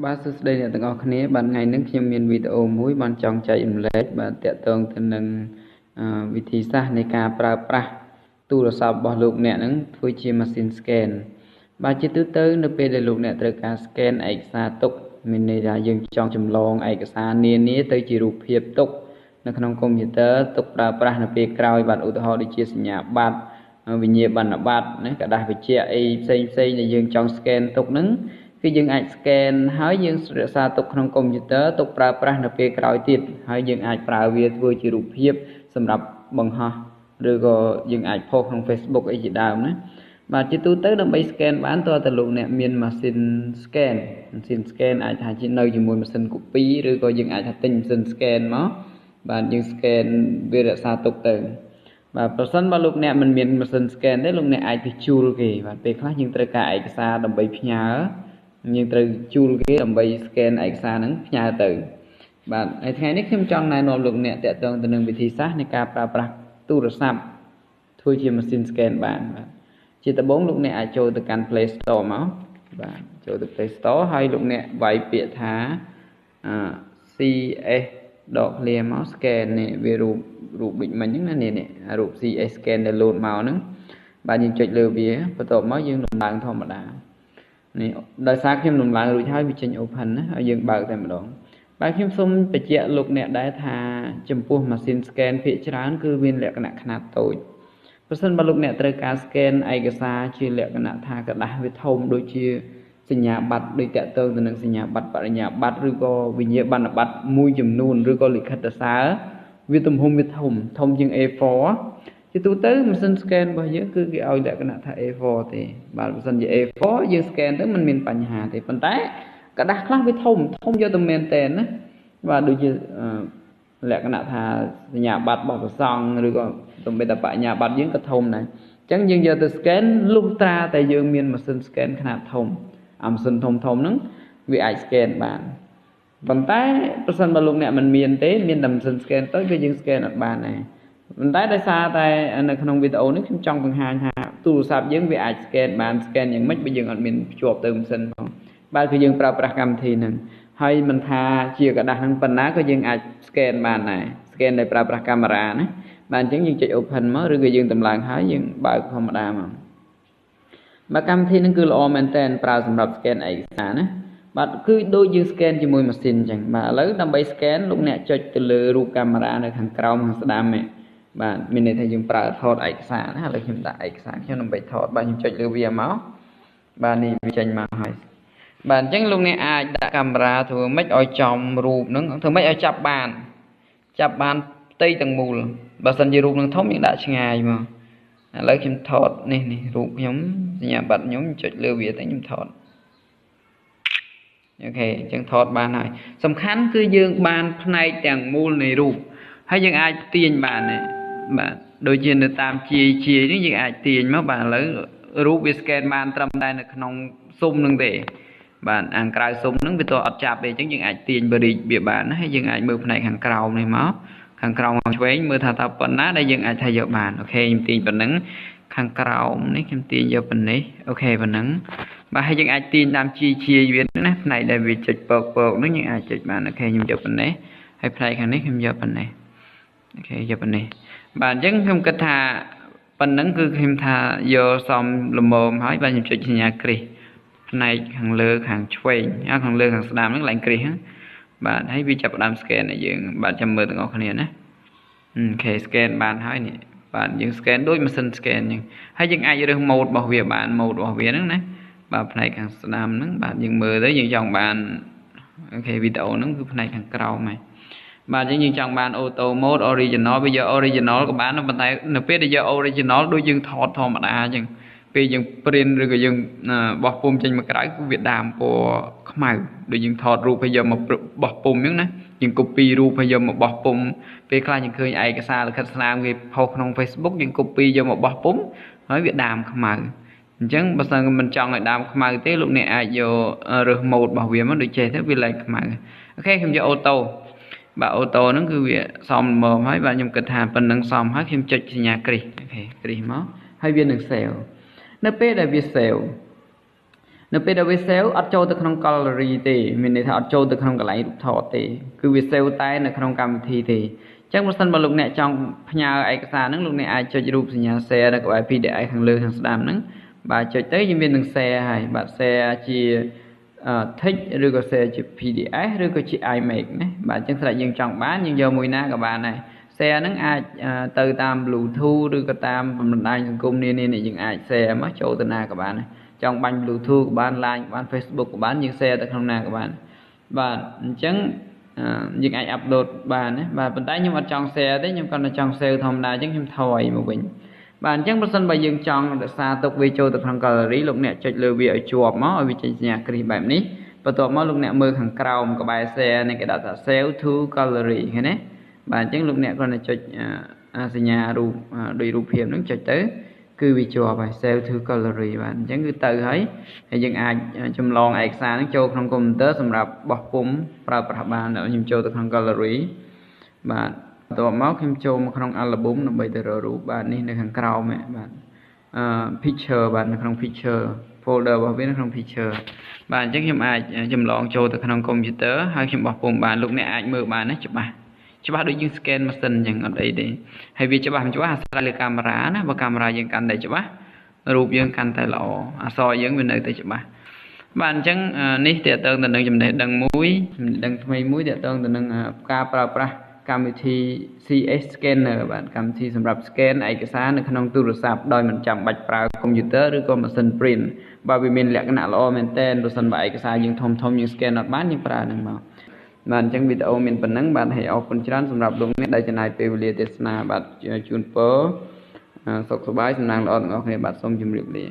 បាទសួស្តីអ្នកទាំងអស់គ្នាបាទថ្ងៃនេះខ្ញុំមានវីដេអូមួយបានចង់ចែករំលែកបាទទាក់ទងទៅនឹងវិធីសាស្ត្រនៃការប្រើប្រាស់ទូរស័ព្ទរបស់លោកអ្នកនឹងធ្វើជាម៉ាស៊ីន scan បាទជាទូទៅនៅពេលដែលលោកអ្នកត្រូវការ scan ឯកសារទុកមានន័យថាយើងចង់ចម្លងឯកសារនានាទៅជារូបភាពទុកនៅក្នុងកុំព្យូទ័រទុកប្រើប្រាស់នៅពេលក្រោយបាទឧទាហរណ៍ដូចជាសញ្ញាបត្រវិញ្ញាបនបត្រណាกระดาษបញ្ជាក់អីផ្សេងដែលយើងចង់ scan ទុកហ្នឹងគឺយើងអាច scan ហើយយើងរក្សាទុកក្នុងកុំព្យូទ័រទុកប្រើប្រាស់នៅពេលក្រោយទៀតហើយយើងអាចប្រើវាធ្វើជារូបភាពសម្រាប់បង្ហោះឬក៏យើងអាចផុសក្នុង Facebook អីជាដើមណាបាទជាទូទៅដើម្បី scan បានតើតើលោកអ្នកមានម៉ាស៊ីន scan អាចថាជានៅជាមួយម៉ាស៊ីន copy ឬក៏យើងអាចថាទិញម៉ាស៊ីន scan មកបាទយើង scan វារក្សាទុកទៅបាទប្រសិនបើលោកអ្នកមិនមានម៉ាស៊ីន scan ទេលោកអ្នកអាចទៅជួលគេបាទពេលខ្លះយើងត្រូវការឯកសារដើម្បីផ្ញើយើងត្រូវជួលគេដើម្បី scan ឯកសារហ្នឹងផ្ញើទៅបាទហើយថ្ងៃនេះខ្ញុំចង់ណែនាំលោកអ្នកទាក់ទងទៅនឹងវិធីសាស្ត្រនៃការប្រើប្រាស់ទូរស័ព្ទធ្វើជាម៉ាស៊ីន scan បានបាទជាដំបូងលោកអ្នកអាចចូលទៅកាន់ Play Store មកបាទចូលទៅ Play Store ហើយលោកអ្នកវាយពាក្យថា CS ដកឃ្លាមក scan នេះវារូបដូចមិញហ្នឹងណានេះរូប CS scan ដែលលោតមកហ្នឹងបាទយើងចុចលើវាបន្ទាប់មកយើងដំឡើងធម្មតានេះដោយសារខ្ញុំដំឡើងរួចហើយវាចេញ open ណាហើយយើងបើកតែម្ដងបាទខ្ញុំសូមបញ្ជាក់លោកអ្នកដែរថាចំពោះម៉ាស៊ីន scan ភាគច្រើនគឺមានលក្ខណៈខ្នាតតូចប្រសិនបើលោកអ្នកត្រូវការ scan ឯកសារជាលក្ខណៈថាกระดาษវាធំដូចជាសញ្ញាបត្រដូចតាក់ទងទៅនឹងសញ្ញាបត្របរិញ្ញាបត្រឬក៏វិញ្ញាបនបត្រមួយចំនួនឬក៏លិខិតសារវាទំហំវាធំជាង A4 ជាទូទៅម៉ាស៊ីន scan របស់យើងគឺគេឲ្យលក្ខណៈថា A4 ទេបាទបើសិនជា A4 យើង scan ទៅมันមានបញ្ហាទេប៉ុន្តែกระดาษខ្លះវាធំយកទៅមែនតើណាបាទដូចជាលក្ខណៈថាសញ្ញាបត្ររបស់ប្រសង់ឬក៏ទំបិតបញ្ញាបត្រយើងក៏ធំដែរអញ្ចឹងយើងយកទៅ scan លុះត្រាតែយើងមានម៉ាស៊ីន scan ខ្នាតធំអាម៉ាស៊ីនធំហ្នឹងវាអាច scan បានប៉ុន្តែប្រសិនបើលោកអ្នកមិនមានទេមានតែម៉ាស៊ីន scan ទៅគឺយើង scan អត់បានដែរប៉ុន្តែដោយសារតែនៅក្នុងវីដេអូនេះខ្ញុំចង់បង្ហាញថាទូរស័ព្ទយើងវាអាច scan បាន scan យ៉ាងម៉េចបើយើងអត់មានភ្ជាប់ទៅម៉ាស៊ីនផងបាទគឺយើងប្រើប្រាស់កម្មវិធីហ្នឹងហើយមិនថាជាกระดาษហ្នឹងប៉ុណ្ណាក៏យើងអាច scan បានដែរ scan ដោយប្រើប្រាស់កាមេរ៉ាណាបាទអញ្ចឹងយើងចុច open មកឬក៏យើងតម្លើងហើយយើងបើកធម្មតាមកបាទកម្មវិធីហ្នឹងគឺល្អមែនតើប្រើសម្រាប់ scan ឯកសារណាបាទគឺដូចយើង scan ជាមួយម៉ាស៊ីនអញ្ចឹងបាទឥឡូវដើម្បី scan លោកអ្នកចុចទៅលើរូបកាមេរ៉ានៅខាងក្រោមខាងស្ដាំនេះបាទមានន័យថាយើងប្រើថតឯកសារណាឥឡូវខ្ញុំដាក់ឯកសារខ្ញុំដើម្បីថតបាទខ្ញុំចុចលើវាមកបាទនេះវាចេញមកហើយបាទអញ្ចឹងលោកអ្នកអាចដាក់កាមេរ៉ាធ្វើម៉េចឲ្យចំរូបហ្នឹងធ្វើម៉េចឲ្យចាប់បានផ្ទៃទាំងមូលបើសិនជារូបនឹងធំយើងដាក់ឆ្ងាយមកឥឡូវខ្ញុំថតនេះរូបខ្ញុំសញ្ញាបត្រខ្ញុំចុចលើវាទៅខ្ញុំថតអូខេអញ្ចឹងថតបានហើយសំខាន់គឺយើងបានផ្នែកទាំងមូលនៃរូបហើយយើងអាចទាញបានទេបាទដូចជានៅតាមជាយនេះយើងអាចទាញមកបាទឥឡូវរូបវា scan បានត្រឹមតែនៅក្នុងស៊ុំនឹងទេបាទខាងក្រៅស៊ុំហ្នឹងវាទៅអត់ចាប់ទេអញ្ចឹងយើងអាចទាញបរិយវាបានហើយយើងអាចមើលផ្នែកខាងក្រោមនេះមកខាងក្រោមឆ្វេងមើលថាតើប៉ុណ្ណាដែលយើងអាចថាយកបានអូខេខ្ញុំទាញប៉ុណ្ណឹងខាងក្រោមនេះខ្ញុំទាញយកប៉ុណ្នេះអូខេប៉ុណ្ណឹងបាទហើយយើងអាចទាញតាមជាយវាណាផ្នែកដែលវាចុចពកនោះយើងអាចចុចបានអូខេខ្ញុំយកប៉ុណ្ណេះហើយផ្នែកខាងនេះខ្ញុំយកប៉ុណ្ណេះអូខេយកប៉ុណ្ណេះបាទអញ្ចឹងខ្ញុំគិតថាប៉ុណ្ណឹងគឺខ្ញុំថាយកសមល្មមហើយបាទខ្ញុំចុចសញ្ញាគ្រីសផ្នែកខាងលើខាងឆ្វេងខាងលើខាងស្ដាំហ្នឹងឡើងគ្រីសបាទហើយវាចាប់ផ្ដើម scan ឲ្យយើងបាទចាំមើលទាំងអស់គ្នាណាអូខេ scan បានហើយនេះបាទយើង scan ដូចម៉ាស៊ីន scan អញ្ចឹងហើយយើងអាចរើស mode របស់វាបាន mode របស់វាហ្នឹងណាបាទផ្នែកខាងស្ដាំហ្នឹងបាទយើងមើលទៅយើងចង់បានអូខេវីដេអូហ្នឹងគឺផ្នែកខាងក្រោមហ្នឹងបាទអញ្ចឹងយើងចង់បាន auto mode original វាយក original ក៏បានប៉ុន្តែនៅពេលដែលយក original ដូចយើងថតធម្មតាអញ្ចឹងពេលយើង print ឬក៏យើងបោះពុម្ពចេញមកក្រៅគឺវាដាមពណ៌ខ្មៅដូចយើងថតរូបហើយយកមកបោះពុម្ពអញ្ចឹងណាយើង copy រូបហើយយកមកបោះពុម្ពពេលខ្លះយើងឃើញឯកសារលិខិតស្នាមគេផុសក្នុង Facebook យើង copy យកមកបោះពុម្ពហើយវាដាមខ្មៅអញ្ចឹងបើសិនមិនចង់ឲ្យដាមខ្មៅទេលោកអ្នកអាចយករើស mode របស់វាមកដូចចេះទៅវាឡើងខ្មៅអូខេខ្ញុំយក auto បាទអូតូហ្នឹងគឺវាសមល្មមហើយបាទខ្ញុំគិតថាប៉ុណ្្នឹងសមហើយខ្ញុំចុចសញ្ញាគ្រីសអូខេគ្រីសមកហើយវានឹង save នៅពេលដែលវា save នៅពេលដែលវា save អត់ចូលទៅក្នុង gallery ទេមានន័យថាអត់ចូលទៅក្នុងកន្លែងរូបថតទេគឺវា save តែនៅក្នុងកម្មវិធីទេអញ្ចឹងបើសិនបើលោកអ្នកចង់ផ្ញើឯកសារហ្នឹងលោកអ្នកអាចចុចរូបសញ្ញា share នៅក្បែរ PDF ខាងលើខាងស្ដាំហ្នឹងបាទចុចទៅយើងមាននឹង share ហើយបាទ share ជា text ឬក៏ share ជា PDF ឬក៏ជា iMac ណាបាទអញ្ចឹងស្រាប់យើងចង់បានយើងយកមួយណាក៏បានដែរ share ហ្នឹងអាចទៅតាម Bluetooth ឬក៏តាមបណ្ដាញសង្គមនានានេះយើងអាច share មកចូលទៅណាក៏បានដែរចង់បាញ់ Bluetooth ក៏បាន Line ក៏បាន Facebook ក៏បានយើង share ទៅក្នុងណាក៏បានបាទអញ្ចឹងយើងអាច upload បានណាបាទប៉ុន្តែខ្ញុំអត់ចង់ share ទេខ្ញុំគាត់តែចង់ save ធម្មតាអញ្ចឹងខ្ញុំថយមកវិញបាទអញ្ចឹងបើសិនបើយើងចង់រក្សាទុកវាចូលទៅក្នុង gallery លោកអ្នកចុចលើវាឲ្យជាប់មកឲ្យវាចេញសញ្ញាគ្រីសបែបនេះបន្ទាប់មកលោកអ្នកមើលខាងក្រោមក្បែរ share នេះគេដាក់ថា save to gallery ឃើញទេបាទអញ្ចឹងលោកអ្នកគ្រាន់តែចុចសញ្ញារូបដោយរូបភាពហ្នឹងចុចទៅគឺវាជាប់ហើយ save to gallery បាទអញ្ចឹងគឺទៅហើយយើងអាចចម្លងឯកសារហ្នឹងចូលក្នុងកុំព្យូទ័រសម្រាប់បោះពុម្ពប្រើប្រាស់បានខ្ញុំចូលទៅក្នុង gallery បាទបន្ទាប់មកខ្ញុំចូលមកក្នុង album ដើម្បីទៅរករូបបាទនេះនៅខាងក្រោមបាទpicture បាទនៅក្នុង picture folder របស់វានៅក្នុង picture បាទអញ្ចឹងខ្ញុំអាចចម្លងចូលទៅក្នុងកុំព្យូទ័រហើយខ្ញុំបោះពុម្ពបានលោកអ្នកអាចមើលបានណាច្បាស់ដូចយើង scan ម៉ាស៊ីនអញ្ចឹងអត់អីទេហើយវាច្បាស់មិនច្បាស់អាស្រ័យលើកាមេរ៉ាណាបើកាមេរ៉ាយើងកាន់តែច្បាស់រូបយើងកាន់តែល្អអក្សរយើងវានៅតែច្បាស់បាទអញ្ចឹងនេះតើតើទៅនឹងចំណេះដឹងមួយថ្មីមួយតើតើទៅនឹងការប្រើប្រាស់កម្មវិធី CS scanner បាទកម្មវិធីសម្រាប់ scan ឯកសារនៅក្នុងទូរស័ព្ទដោយមិនចាំបាច់ប្រើកុំព្យូទ័រឬក៏ម៉ាស៊ីន print បើវាមានលក្ខណៈល្អមែនទែនបើសិនបើឯកសារយើងធំយើង scan អត់បានយើងប្រើនឹងមកបាទអញ្ចឹងវីដេអូមានប៉ុណ្ណឹងបាទហើយអរគុណច្រើនសម្រាប់លោកអ្នកដែលចំណាយពេលវេលាទេសនាបាទជូនពរសុខសប្បាយសំណាងល្អទាំងអស់គ្នាបាទសូមជម្រាបលា